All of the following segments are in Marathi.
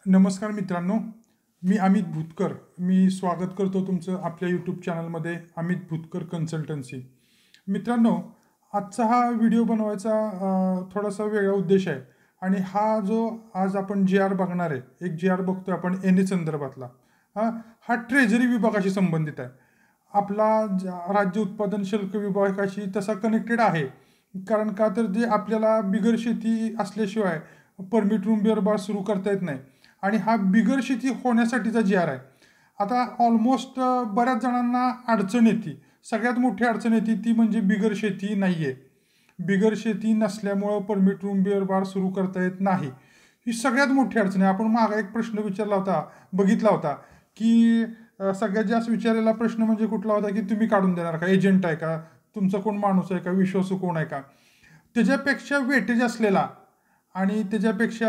नमस्कार मित्रांनो, मी अमित भूतकर. मी स्वागत करतो तुमचं आपल्या यूट्यूब चॅनलमध्ये अमित भूतकर कन्सल्टन्सी. मित्रांनो, आजचा हा व्हिडिओ बनवायचा थोडासा वेगळा उद्देश आहे आणि हा जो आज आपण जी आर बघणार आहे, एक जी आर बघतोय आपण एन संदर्भातला. हा हा ट्रेझरी विभागाशी संबंधित आहे. आपला राज्य उत्पादन शुल्क विभागाशी तसा कनेक्टेड आहे. कारण का तर जे आपल्याला बिगर शेती असल्याशिवाय परमिट रूम बिअर बार सुरू करता येत नाही आणि हा बिगर शेती होण्यासाठीचा जी आर आहे. आता ऑलमोस्ट बऱ्याच जणांना अडचण येते. सगळ्यात मोठी अडचण येते ती म्हणजे बिगर शेती नाही आहे. बिगर शेती नसल्यामुळं परमिट रूम बिअर बार सुरू करता येत नाही. ही सगळ्यात मोठी अडचण आहे. आपण मागा एक प्रश्न विचारला होता, बघितला होता, की सगळ्यात जास्त विचारलेला प्रश्न म्हणजे कुठला होता, की तुम्ही काढून देणार का? एजंट आहे का? तुमचा कोण माणूस आहे का? विश्वासू कोण आहे का? त्याच्यापेक्षा वेटेज असलेला आणि त्याच्यापेक्षा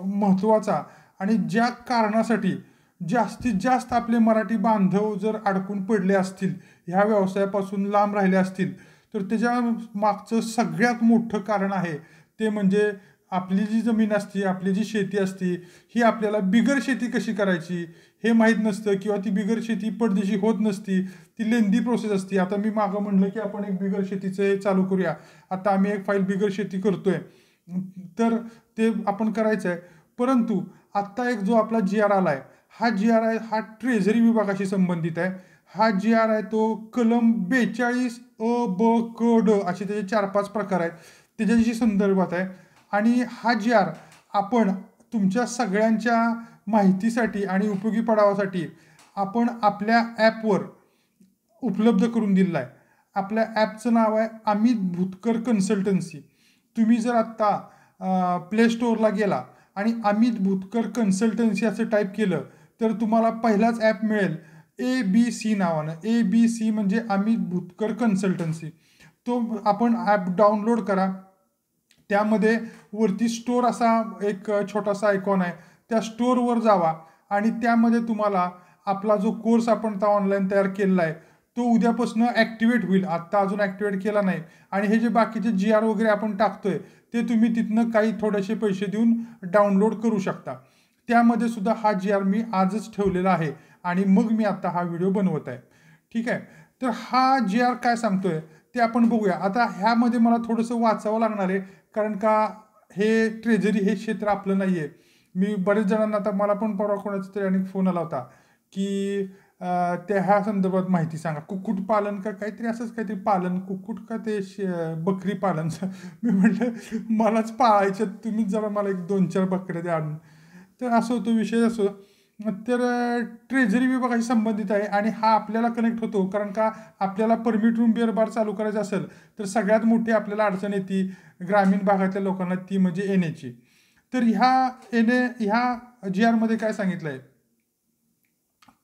महत्त्वाचा आणि ज्या कारणासाठी जास्तीत जास्त आपले मराठी बांधव जर अडकून पडले असतील, ह्या व्यवसायापासून लांब राहिले असतील, तर त्याच्या मागचं सगळ्यात मोठं कारण आहे ते म्हणजे आपली जी जमीन असते, आपली जी शेती असते, ही आपल्याला बिगर शेती कशी करायची हे माहीत नसतं किंवा ती बिगर शेती पडदेशी होत नसती. ती लेंदी प्रोसेस असते. आता मी मागं म्हणलं की आपण एक बिगर शेतीचं चालू करूया. आता आम्ही एक फाईल बिगर शेती करतोय. तर ते आपण करायचं आहे. परंतु आत्ता एक जो आपला जी आर आला आहे, हा जी आर आहे हा ट्रेझरी विभागाशी संबंधित आहे. हा जी आर आहे तो कलम 42 अ, ब, क, ड असे त्याचे 4-5 प्रकार आहेत. त्याच्याशी संदर्भात आहे. आणि हा जी आर आपण तुमच्या सगळ्यांच्या माहितीसाठी आणि उपयोगी पडावासाठी आपण आपल्या ॲपवर उपलब्ध करून दिलेला आहे. आपल्या ॲपचं नाव आहे अमित भूतकर कन्सल्टन्सी. तुम्ही जर आत्ता प्ले स्टोअरला गेला आणि अमित भूतकर कन्सल्टन्सी असं टाईप केलं तर तुम्हाला पहिलाच ॲप मिळेल ABC नावानं. ABC म्हणजे अमित भूतकर कन्सल्टन्सी. तो आपण ॲप डाउनलोड करा. त्यामध्ये वरती स्टोअर असा एक छोटासा आयकॉन आहे. त्या स्टोअरवर जावा आणि त्यामध्ये तुम्हाला आपला जो कोर्स आपण आता ऑनलाईन तयार केलेला आहे तो उद्यापासून ॲक्टिवेट होईल. आत्ता अजून ॲक्टिवेट केला नाही. आणि हे जे बाकीचे जी आर वगैरे आपण टाकतोय ते तुम्ही तिथनं काही थोडेसे पैसे देऊन डाउनलोड करू शकता. त्यामध्ये सुद्धा हा जी आर मी आजच ठेवलेला आहे आणि मग मी आता हा व्हिडिओ बनवत आहे. ठीक आहे. तर हा जी आर काय सांगतोय ते आपण बघूया. आता ह्यामध्ये मला थोडंसं वाचावं लागणार आहे कारण का हे ट्रेझरी हे क्षेत्र आपलं नाही आहे. मी बरेच जणांना आता मला पण परवा कोणाचा तरी आणि फोन आला होता की त्या ह्या संदर्भात माहिती सांगा. कुक्कुट पालन का काहीतरी असंच काहीतरी पालन कुक्कुट का ते बकरी पालन. मी म्हटलं मलाच पाळायचं तुम्हीच जरा मला एक 2-4 बकऱ्या द्या आणून. तर असं होतो विषय असो. तर ट्रेझरी विभागाशी संबंधित आहे आणि हा आपल्याला कनेक्ट होतो कारण का आपल्याला परमिट रूम बिअर बार चालू करायचं असेल तर सगळ्यात मोठी आपल्याला अडचण येते ग्रामीण भागातल्या लोकांना ती म्हणजे येण्याची. तर ह्या जी आरमध्ये काय सांगितलं आहे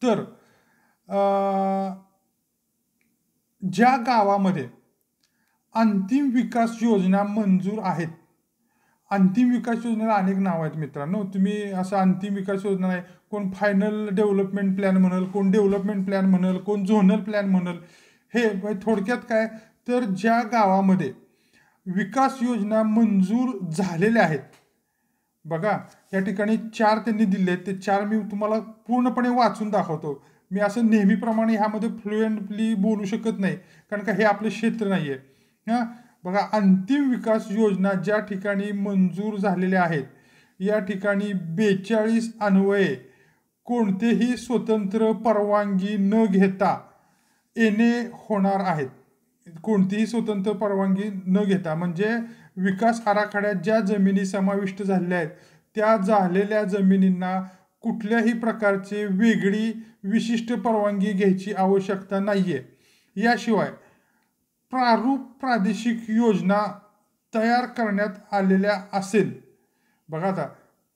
तर ज्या गावामध्ये अंतिम विकास योजना मंजूर आहेत. अंतिम विकास योजनेला अनेक नाव आहेत मित्रांनो. तुम्ही असं अंतिम विकास योजना नाही, कोण फायनल डेव्हलपमेंट प्लॅन म्हणल, कोण डेव्हलपमेंट प्लॅन म्हणल, कोण झोनल प्लॅन म्हणल. हे थोडक्यात काय तर ज्या गावामध्ये विकास योजना मंजूर झालेल्या आहेत. बघा या ठिकाणी 4 त्यांनी दिले आहेत. ते 4 मी तुम्हाला पूर्णपणे वाचून दाखवतो. मी असं नेहमीप्रमाणे ह्यामध्ये फ्लुएंटली बोलू शकत नाही कारण का हे आपलं क्षेत्र नाही आहे. हां बघा अंतिम विकास योजना ज्या ठिकाणी मंजूर झालेल्या आहेत या ठिकाणी 42 अन्वये कोणतेही स्वतंत्र परवानगी न घेता येणे होणार आहेत. कोणतीही स्वतंत्र परवानगी न घेता म्हणजे विकास आराखड्यात ज्या जमिनी समाविष्ट झालेल्या आहेत त्या झालेल्या जमिनींना कुठल्याही प्रकारची वेगळी विशिष्ट परवानगी घ्यायची आवश्यकता नाही आहे. याशिवाय प्रारूप प्रादेशिक योजना तयार करण्यात आलेल्या असेल. बघा आता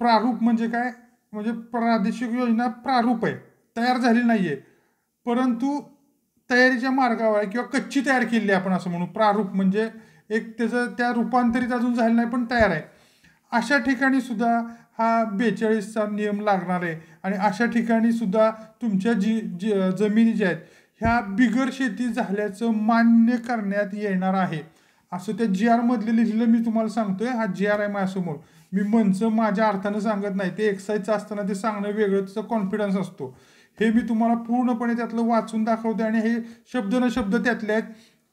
प्रारूप म्हणजे काय म्हणजे प्रादेशिक योजना प्रारूप आहे, तयार झाली नाही आहे परंतु तयारीच्या मार्गावर आहे किंवा कच्ची तयार केली आहे आपण असं म्हणू. प्रारूप म्हणजे एक त्याचं त्या रूपांतरित अजून झालं नाही पण तयार आहे. अशा ठिकाणी सुद्धा हा 42चा नियम लागणार आहे आणि अशा ठिकाणी सुद्धा तुमच्या जमिनी ज्या आहेत ह्या बिगर शेती झाल्याचं मान्य करण्यात येणार आहे. असं त्या जी आरमधले लिहिलेलं मी तुम्हाला सांगतोय. हा जी आर आहे माझ्यासमोर. मी मनचं माझ्या अर्थानं सांगत नाही, ते एक्साईजचं असताना ते सांगणं वेगळं, त्याचा कॉन्फिडन्स असतो. हे मी तुम्हाला पूर्णपणे त्यातलं वाचून दाखवते आणि हे शब्द न शब्द त्यातले आहेत.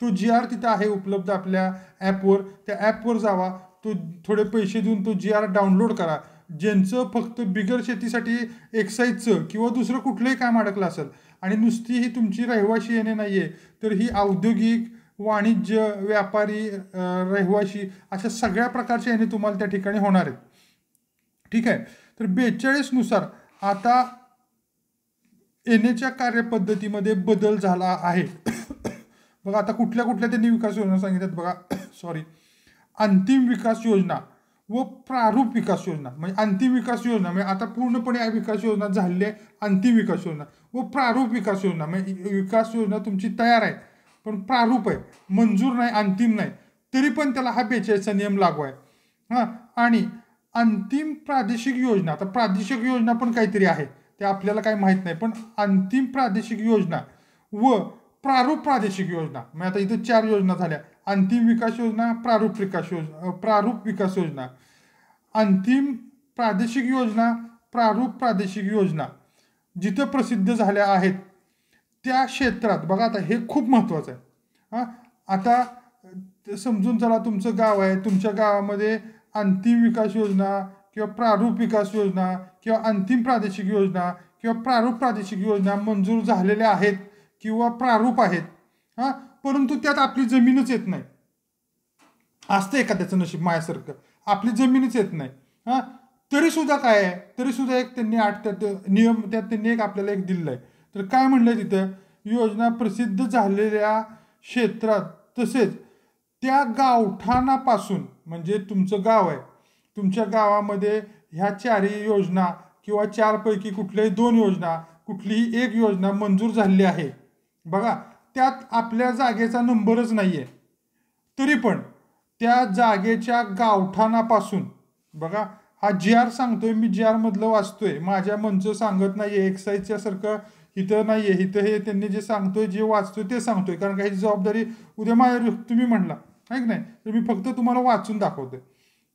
तो GR तिथं आहे उपलब्ध आपल्या ॲपवर, त्या ॲपवर जावा, तो थोडे पैसे देऊन तो GR डाउनलोड करा. ज्यांचं फक्त बिगर शेतीसाठी एक्साईजचं किंवा दुसरं कुठलंही काम अडकलं असेल आणि नुसती ही तुमची रहिवाशी येणे नाही आहे, तर ही औद्योगिक, वाणिज्य, व्यापारी, रहिवाशी अशा सगळ्या प्रकारच्या येणे तुम्हाला त्या ठिकाणी होणार आहेत. ठीक आहे. तर 42 नुसार आता येण्याच्या कार्यपद्धतीमध्ये बदल झाला आहे. बघा आता कुठल्या कुठल्या त्यांनी विकास योजना सांगितल्यात बघा. सॉरी, अंतिम विकास योजना व प्रारूप विकास योजना. म्हणजे अंतिम विकास योजना म्हणजे आता पूर्णपणे विकास योजना झालेली आहे. अंतिम विकास योजना व प्रारूप विकास योजना म्हणजे विकास योजना तुमची तयार आहे पण प्रारूप आहे, मंजूर नाही, अंतिम नाही, तरी पण त्याला हा 42चा नियम लागू आहे. हां, आणि अंतिम प्रादेशिक योजना. आता प्रादेशिक योजना पण काहीतरी आहे, ते आपल्याला काही माहीत नाही, पण अंतिम प्रादेशिक योजना व प्रारूप प्रादेशिक योजना. मग आता इथं 4 योजना झाल्या. अंतिम विकास योजना, प्रारूप विकास योजना, अंतिम प्रादेशिक योजना, प्रारूप प्रादेशिक योजना जिथं प्रसिद्ध झाल्या आहेत त्या क्षेत्रात. बघा आता हे खूप महत्त्वाचं आहे. हां, आता समजून चला तुमचं गाव आहे, तुमच्या गावामध्ये अंतिम विकास योजना किंवा प्रारूप विकास योजना किंवा अंतिम प्रादेशिक योजना किंवा प्रारूप प्रादेशिक योजना मंजूर झालेल्या आहेत किंवा प्रारूप आहेत. हां, परंतु त्यात आपली जमीनच येत नाही. असतं एखाद्याचं नशीब माझ्यासारखं, आपली जमीनच येत नाही. हां, तरीसुद्धा काय आहे, तरीसुद्धा एक त्यांनी त्यात नियम त्यात त्यांनी एक आपल्याला एक दिलेलं आहे. तर काय म्हणलं तिथं, योजना प्रसिद्ध झालेल्या क्षेत्रात तसेच त्या गावठाणापासून, म्हणजे तुमचं गाव आहे, तुमच्या गावामध्ये ह्या 4ही योजना किंवा 4पैकी कुठल्याही 2 योजना, कुठलीही एक योजना मंजूर झालेली आहे. बघा त्यात आपल्या जागेचा नंबरच नाही आहे, तरी पण त्या जागेच्या गावठाणापासून, बघा हा GR सांगतोय मी, GR मधलं वाचतोय, माझ्या मनचं सांगत नाहीये, एक्साईजच्या सारखं इथं नाहीये. इथं हे त्यांनी जे सांगतोय, जे वाचतोय ते सांगतोय, कारण काही जबाबदारी उद्या माझ्या तुम्ही म्हणला आहे की नाही, तर मी फक्त तुम्हाला वाचून दाखवतोय.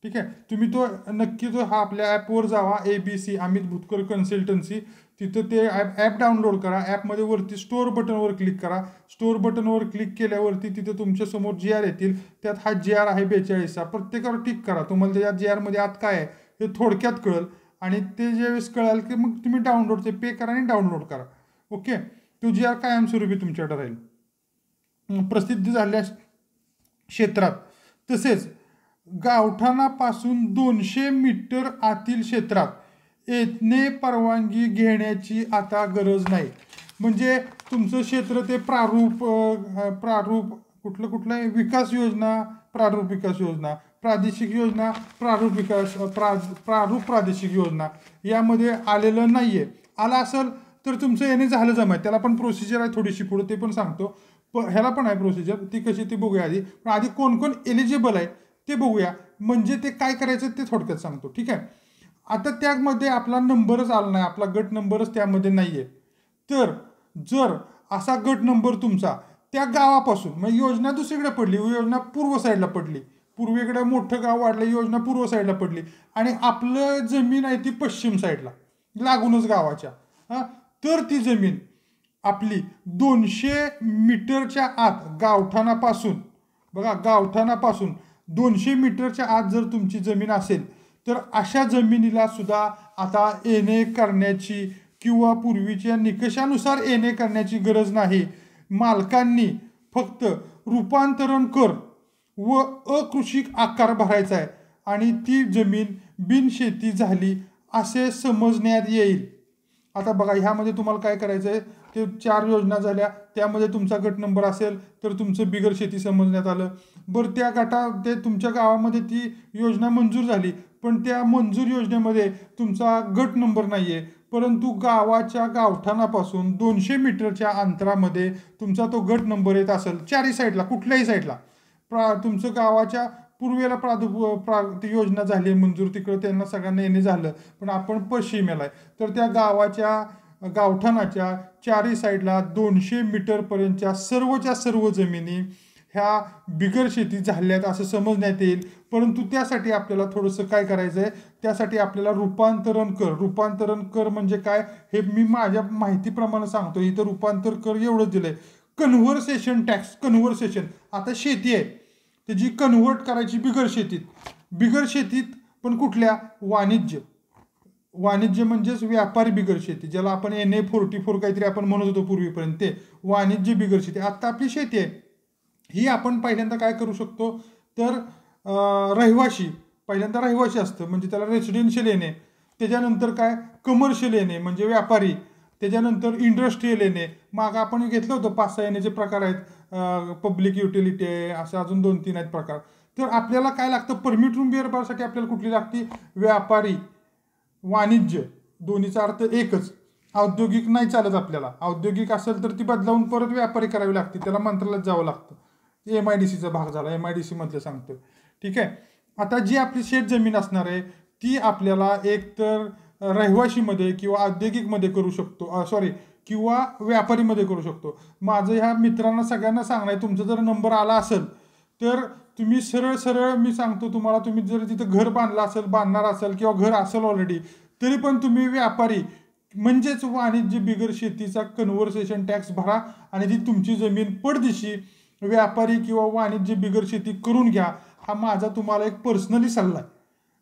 ठीक आहे. तुम्ही तो नक्की हा आपल्या ॲपवर जावा, ABC अमित भुतकर कन्सल्टन्सी, तिथं ते ॲप डाउनलोड करा. ॲपमध्ये वरती स्टोअर बटनवर क्लिक करा. स्टोअर बटनवर क्लिक केल्यावरती तिथं तुमच्यासमोर GR येतील. त्यात हा GR आहे 42चा, प्रत्येकावर टिक करा. तुम्हाला त्या GRमध्ये आत काय आहे हे थोडक्यात कळेल आणि ते ज्यावेळेस कळेल की मग तुम्ही डाउनलोड ते पे करा आणि डाउनलोड करा. ओके. तो GR कायमस्वरूपी तुमच्याकडे राहील. प्रसिद्ध झालेल्या क्षेत्रात तसेच गावठाणापासून 200 मीटर आतील क्षेत्रात येणे परवानगी घेण्याची आता गरज नाही. म्हणजे तुमचं क्षेत्र ते प्रारूप कुठलं आहे, विकास योजना, प्रारूप विकास योजना, प्रादेशिक योजना, प्रारूप प्रादेशिक योजना यामध्ये आलेलं नाही आहे. आला असेल तर तुमचं याने झालं जमाय. त्याला पण प्रोसिजर आहे थोडीशी पुढे, ते पण सांगतो. ह्याला पण आहे प्रोसिजर, ती कशी ती बघूया आधी. पण आधी कोण कोण एलिजिबल आहे ते बघूया, म्हणजे ते काय करायचं ते थोडक्यात सांगतो. ठीक आहे. आता त्यामध्ये आपला नंबरच आला नाही, आपला गट नंबरच त्यामध्ये नाही आहे. तर जर असा गट नंबर तुमचा त्या गावापासून, मग योजना दुसरीकडे पडली, योजना पूर्व साईडला पडली, पूर्वेकडे मोठं गाव वाढलं, योजना पूर्व साईडला पडली आणि आपलं जमीन आहे ती पश्चिम साईडला लागूनच गावाच्या. हां, तर ती जमीन आपली 200 मीटरच्या आत गावठाणापासून, बघा गावठाणापासून 200 मीटरच्या आत जर तुमची जमीन असेल तर अशा जमिनीला सुद्धा आता येणे करण्याची किंवा पूर्वीच्या निकषानुसार येणे करण्याची गरज नाही. मालकांनी फक्त रूपांतरण कर व अकृषिक आकार भरायचा आहे आणि ती जमीन बिनशेती झाली असे समजण्यात येईल. आता बघा ह्यामध्ये तुम्हाला काय करायचं आहे, ते 4 योजना झाल्या, त्यामध्ये तुमचा गट नंबर असेल तर तुमचं बिगर शेती समजण्यात आलं. बरं त्या ते तुमच्या गावामध्ये ती योजना मंजूर झाली, पण त्या मंजूर योजनेमध्ये तुमचा गट नंबर नाही आहे, परंतु गावाच्या गावठाणापासून 200 मीटरच्या अंतरामध्ये तुमचा तो गट नंबर येत असेल, 4ही साईडला कुठल्याही साईडला, तुमचं गावाच्या पूर्वेला ती योजना झाली मंजूर, तिकडं त्यांना सगळ्यांना येणे झालं, पण आपण पश्चिमेला आहे, तर त्या गावठाणाच्या 4ही साईडला 200 मीटरपर्यंतच्या सर्वच्या सर्व जमिनी ह्या बिगर शेती झाल्यात असं समजण्यात येईल. परंतु त्यासाठी आपल्याला थोडंसं काय करायचं आहे, त्यासाठी आपल्याला रूपांतरण कर म्हणजे काय हे मी माझ्या माहितीप्रमाणे सांगतो. इथं रूपांतर कर एवढंच दिलंय. कन्व्हर्सेशन आता शेती आहे त्याची कन्व्हर्ट करायची बिगर शेतीत पण कुठल्या वाणिज्य म्हणजेच व्यापारी बिगर शेती, ज्याला आपण NA44 काहीतरी आपण म्हणत होतो पूर्वीपर्यंत, ते वाणिज्य बिगर शेती. आता आपली शेती आहे ही आपण पहिल्यांदा काय करू शकतो तर रहिवाशी असतं म्हणजे त्याला रेसिडेन्शियल येणे, त्याच्यानंतर काय कमर्शियल येणे म्हणजे व्यापारी, त्याच्यानंतर इंडस्ट्रीयल येणे. मग आपण घेतलं होतं 5-6 येण्याचे प्रकार आहेत, पब्लिक युटिलिटी आहे, असं अजून 2-3 आहेत प्रकार. तर आपल्याला काय लागतं, परमिट रूम बिअर बारसाठी आपल्याला कुठली लागते, व्यापारी वाणिज्य दोन्हीचा अर्थ एकच. औद्योगिक नाही चालत आपल्याला, औद्योगिक असेल तर ती बदलावून परत व्यापारी करावी लागते, त्याला मंत्रालयात जावं लागतं. MIDCचा भाग झाला, MIDC मधलं सांगतोय. ठीक आहे. आता जी आपली शेत जमीन असणार आहे ती आपल्याला एकतर रहिवाशीमध्ये किंवा औद्योगिकमध्ये करू शकतो, किंवा व्यापारीमध्ये करू शकतो. माझं ह्या मित्रांना सगळ्यांना सांगणं आहे, तुमचा जर नंबर आला असेल तर तुम्ही सरळ मी सांगतो तुम्हाला, तुम्ही जर तिथं घर बांधणार असेल किंवा घर असेल ऑलरेडी, तरी पण तुम्ही व्यापारी म्हणजेच वाणिज्य बिगर शेतीचा कन्व्हर्सेशन टॅक्स भरा आणि ती तुमची जमीन पडदिशी व्यापारी किंवा वाणिज्य बिगर शेती करून घ्या. हा माझा तुम्हाला एक पर्सनली सल्ला आहे.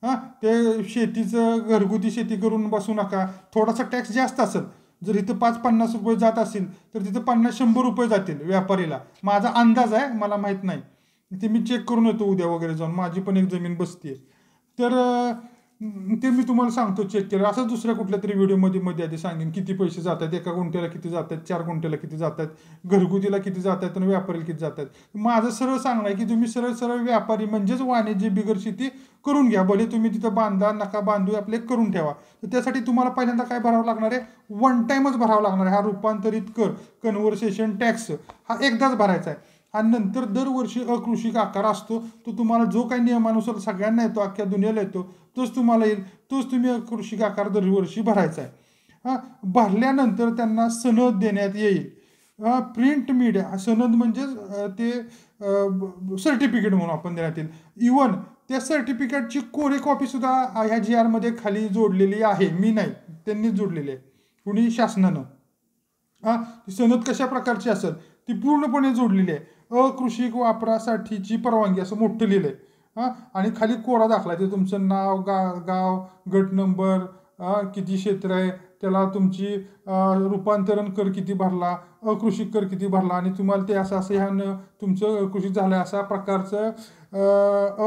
हां, ते शेतीचं घरगुती शेती करून बसू नका. थोडासा टॅक्स जास्त असेल, जर इथं 5-50 रुपये जात असेल तर तिथं 50-100 रुपये जातील व्यापारीला. माझा अंदाज आहे, मला माहीत नाही, ते मी चेक करून येतो उद्या वगैरे जाऊन, माझी पण एक जमीन बसते. तर ते मी तुम्हाला सांगतो चेक केलं. असं दुसऱ्या कुठल्या तरी व्हिडिओमध्ये आधी सांगेन किती पैसे जात आहेत, 1 गुंठ्याला किती जात आहेत, 4 गुंठ्याला किती जात आहेत, घरगुतीला किती जात आहेत आणि व्यापारीला किती जात आहेत. माझं सरळ सांगणं आहे की तुम्ही सरळ व्यापारी म्हणजेच वाणिज्य बिगर शेती करून घ्या. भले तुम्ही तिथं बांधा नका बांधू, आपले करून ठेवा. तर त्यासाठी तुम्हाला पहिल्यांदा काय भरावं लागणार आहे, 1 टाइमच भरावं लागणार आहे. हा रूपांतरित कर कन्व्हर्सेशन टॅक्स हा एकदाच भरायचा आहे. आणि नंतर दरवर्षी अकृषिक आकार असतो, तो तुम्हाला जो काही नियमानुसार सगळ्यांना येतो, अख्ख्या दुनियाला येतो, तोच तुम्हाला येईल. तोच तुम्ही अकृषिक आकार दरवर्षी भरायचा आहे. भरल्यानंतर त्यांना सनद देण्यात येईल. प्रिंट मीडिया सनद म्हणजे ते सर्टिफिकेट म्हणून आपण देण्यात येईल. इवन त्या सर्टिफिकेटची कोरी कॉपी सुद्धा ह्या GR मध्ये खाली जोडलेली आहे. मी नाही, त्यांनीच जोडलेली आहे, कुणी शासनानं. ती सनद कशा प्रकारची असेल ती पूर्णपणे जोडलेली आहे. अकृषिक वापरासाठीची परवानगी असं मोठं लिहिलंय. आणि खाली कोरा दाखला, ते तुमचं नाव, गाव, गट नंबर, किती क्षेत्र आहे, त्याला तुमची रूपांतरण कर किती भरला, अकृषिक कर किती भरला, आणि तुम्हाला ते असं ह्यानं तुमचं अकृषिक झालं अशा प्रकारचं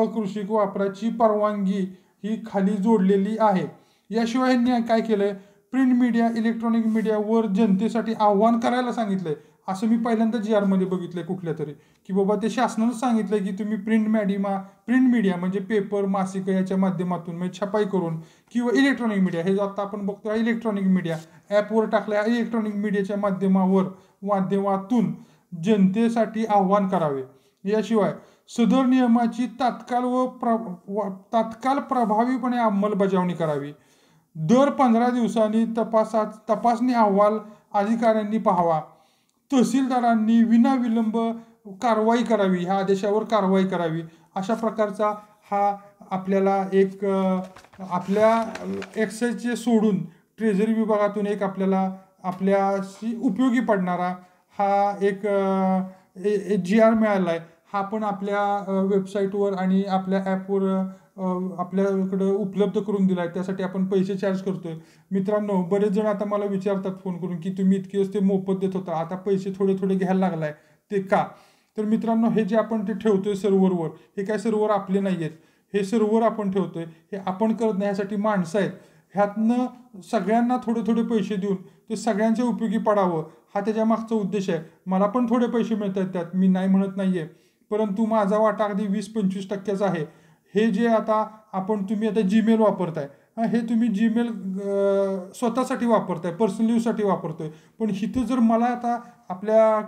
अकृषिक वापराची परवानगी ही खाली जोडलेली आहे. याशिवाय यांनी काय केलंय, प्रिंट मीडिया इलेक्ट्रॉनिक मीडियावर जनतेसाठी आव्हान करायला सांगितलंय. असं मी पहिल्यांदा GR मध्ये बघितलंय कुठल्या तरी, की बाबा ते शासनानं सांगितलंय की तुम्ही प्रिंट मीडिया म्हणजे पेपर, मासिक याच्या माध्यमातून म्हणजे छपाई करून, किंवा इलेक्ट्रॉनिक मीडिया, हे आता आपण बघतो इलेक्ट्रॉनिक मीडिया ॲपवर टाकल्या, इलेक्ट्रॉनिक मीडियाच्या माध्यमातून जनतेसाठी आव्हान करावे. याशिवाय सदर नियमाची तात्काळ प्रभावीपणे अंमलबजावणी करावी. दर 15 दिवसांनी तपासणी अहवाल अधिकाऱ्यांनी पाहावा. तहसीलदारांनी विनाविलंब कारवाई करावी, ह्या आदेशावर कारवाई करावी. अशा प्रकारचा हा आपल्याला एक आपल्या एक्साईजचे सोडून ट्रेझरी विभागातून एक आपल्याशी उपयोगी पडणारा हा एक GR मिळाला आहे. हा पण आपल्या वेबसाईटवर आणि आपल्या ॲपवर आपल्याकडं उपलब्ध करून दिला आहे. त्यासाठी आपण पैसे चार्ज करतोय. मित्रांनो, बरेच जण आता मला विचारतात फोन करून की तुम्ही इतके ते मोफत देत होता, आता पैसे थोडे घ्यायला लागलाय, ते का? तर मित्रांनो, हे जे आपण ते ठेवतोय सर्व्हरवर, हे काय सर्व्हर आपले नाही आहेत, हे सर्व्हर आपण ठेवतोय, हे आपण करत नाही, ह्यासाठी माणसं आहेत. ह्यातनं सगळ्यांना थोडे पैसे देऊन ते सगळ्यांच्या उपयोगी पडावं, हा त्याच्या मागचा उद्देश आहे. मला पण थोडे पैसे मिळत आहेत त्यात, मी नाही म्हणत नाहीये, परंतु माझा वाटा अगदी 20-25% आहे. हे जे आता तुम्ही आता जीमेल वापरताय, हे तुम्ही जीमेल स्वतःसाठी वापरताय, पर्सनल यूजसाठी वापरतोय. पण इथं जर मला आता आपल्या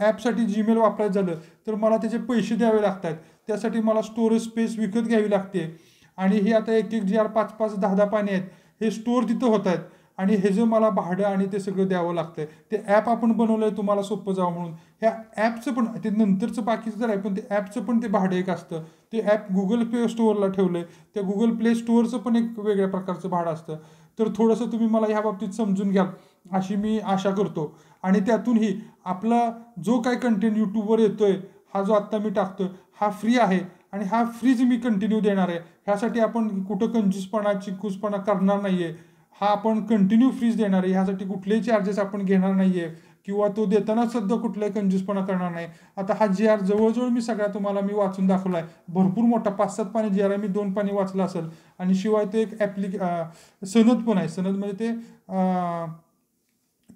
ॲपसाठी जीमेल वापरायचं झालं तर मला त्याचे पैसे द्यावे लागतात. त्यासाठी मला स्टोरेज स्पेस विकत घ्यावी लागते. आणि हे आता एक GR 5-5, 10-10 पाणी आहेत, हे स्टोअर तिथं होत आहेत. आणि हे जे मला भाडं आणि ते सगळं द्यावं लागतंय, ते ॲप आपण बनवलंय तुम्हाला सोपं जावं म्हणून. ह्या ॲपचं पण ते नंतरचं बाकीचं तर आहे, पण ते ॲपचं पण ते भाडं एक असतं. ते ॲप गुगल प्ले स्टोअरला ठेवलंय, त्या गुगल प्ले स्टोअरचं पण एक वेगळ्या प्रकारचं भाडं असतं. तर थोडंसं तुम्ही मला ह्या बाबतीत समजून घ्याल अशी मी आशा करतो. आणि त्यातूनही आपला जो काही कंटेंट यूट्यूबवर येतोय, हा जो आत्ता मी टाकतोय, हा फ्री आहे आणि हा फ्रीज मी कंटिन्यू देणार आहे. ह्यासाठी आपण कुठं कंजूसपणा चिकूसपणा करणार नाहीये. हा आपण कंटिन्यू फ्रीज देणार आहे. ह्यासाठी कुठलेही चार्जेस आपण घेणार नाहीये किंवा तो देताना सुद्धा कुठलाही कंजूसपणा करणार नाही. आता हा जी आर जवळजवळ मी सगळा तुम्हाला मी वाचून दाखवला आहे. भरपूर मोठा 5-7 पानी जी आर आहे, मी 2 पानी वाचला असेल. आणि शिवाय ते एक सनद पण आहे. सनद म्हणजे ते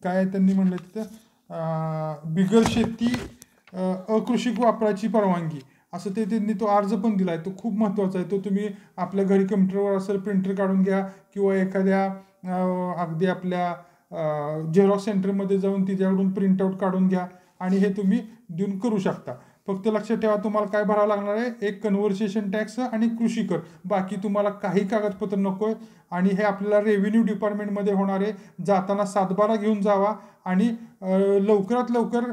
काय त्यांनी म्हणलं तिथं बिगर शेती अकृषिक वापराची परवानगी असं ते त्यांनी तो अर्ज पण दिला आहे. तो खूप महत्त्वाचा आहे. तो तुम्ही आपल्या घरी कम्प्युटरवर असेल प्रिंटर काढून घ्या किंवा एखाद्या अगदी आपल्या झेरॉक्स सेंटरमध्ये जाऊन तिच्याकडून प्रिंटआउट काढून घ्या आणि हे तुम्ही देऊन करू शकता. फक्त लक्षात ठेवा तुम्हाला काय भरावं लागणार आहे, एक कन्व्हर्सेशन टॅक्स आणि कृषी कर. बाकी तुम्हाला काही कागदपत्र नको आहे. आणि हे आपल्याला रेव्हेन्यू डिपार्टमेंटमध्ये होणार आहे. जाताना 7/12 घेऊन जावा आणि लवकरात लवकर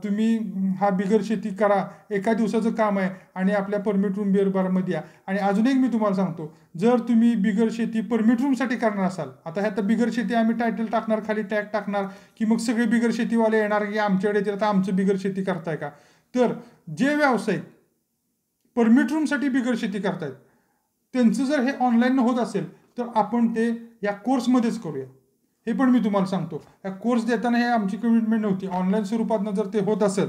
तुम्ही हा बिगर शेती करा. एका दिवसाचं काम आहे आणि आपल्या परमिट रूम बिअरबारमध्ये या. आणि अजून एक मी तुम्हाला सांगतो, जर तुम्ही बिगर शेती परमिट रूमसाठी करणार असाल, आता ह्यात बिगर शेती आम्ही टायटल टाकणार, खाली टॅग टाकणार की मग सगळे बिगर शेतीवाले येणार की आमच्याकडे येतील, आता आमचं बिगर शेती करताय का. तर जे व्यावसायिक परमिट रूमसाठी बिगर शेती करतायत त्यांचं जर हे ऑनलाईन होत असेल तर आपण ते या कोर्समध्येच करूया. हे पण मी तुम्हाला सांगतो, या कोर्स देताना हे आमची कमिटमेंट नव्हती. ऑनलाईन स्वरूपातनं जर ते होत असेल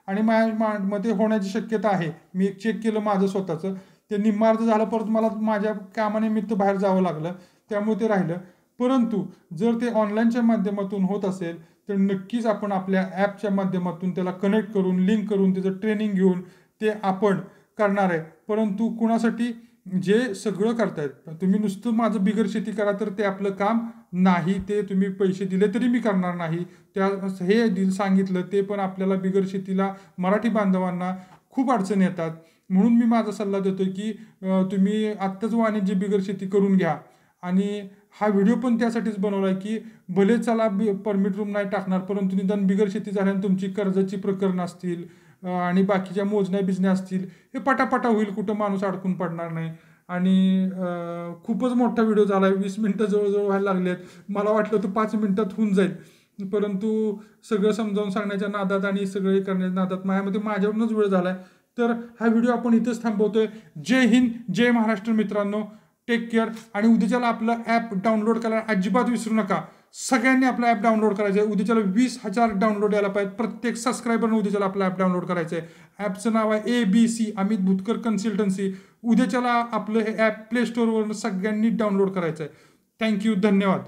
आणि माझ्यामध्ये होण्याची शक्यता आहे, मी एक चेक केलं माझं स्वतःचं, ते निम्मार्ध झालं, परत मला माझ्या कामानिमित्त बाहेर जावं लागलं, त्यामुळे ते राहिलं. परंतु जर ते ऑनलाईनच्या माध्यमातून होत असेल तर नक्कीच आपण आपल्या ॲपच्या माध्यमातून त्याला कनेक्ट करून लिंक करून त्याचं ट्रेनिंग घेऊन ते आपण करणार आहे. परंतु कुणासाठी, जे सगळं करतायत, तुम्ही नुसतं माझं बिगर शेती करा तर ते आपलं काम नाही. ते तुम्ही पैसे दिले तरी मी करणार नाही. त्या हे सांगितलं ते पण आपल्याला बिगर शेतीला मराठी बांधवांना खूप अडचणी येतात. म्हणून मी माझा सल्ला देतोय की तुम्ही आत्ताच वाणिज्य बिगर शेती करून घ्या. आणि हा व्हिडिओ पण त्यासाठीच बनवला आहे की भले चला परमिट रूम नाही टाकणार, परंतु निदान बिगर शेती झाल्याने तुमची कर्जाची प्रकरणं असतील आणि बाकीच्या मोजण्या बिजण्या असतील, हे पटापटा होईल, कुठं माणूस अडकून पडणार नाही. आणि खूपच मोठा व्हिडिओ झाला आहे, 20 मिनटं जवळजवळ व्हायला लागले आहेत. मला वाटलं तर 5 मिनटात होऊन जाईल, परंतु सगळं समजावून सांगण्याच्या नादात आणि सगळे करण्याच्या नादात माझ्यावरूनच वेळ झाला आहे. तर हा व्हिडिओ आपण इथंच थांबवतोय. जय हिंद, जय महाराष्ट्र मित्रांनो, टेक केअर. आणि उद्याच्याला आपलं ॲप डाउनलोड करायला अजिबात विसरू नका. सगळ्यांनी आपला ॲप डाउनलोड करायचं आहे. उद्याच्याला 20,000 डाउनलोड यायला पाहिजे. प्रत्येक सबस्क्रायबरनं उद्याच्याला आपला ॲप डाउनलोड करायचं आहे. ॲपचं नाव आहे ABC अमित भुतकर कन्सल्टन्सी. उद्याच्याला आपलं हे ॲप प्ले स्टोअरवरून सगळ्यांनी डाउनलोड करायचं आहे. थँक्यू, धन्यवाद.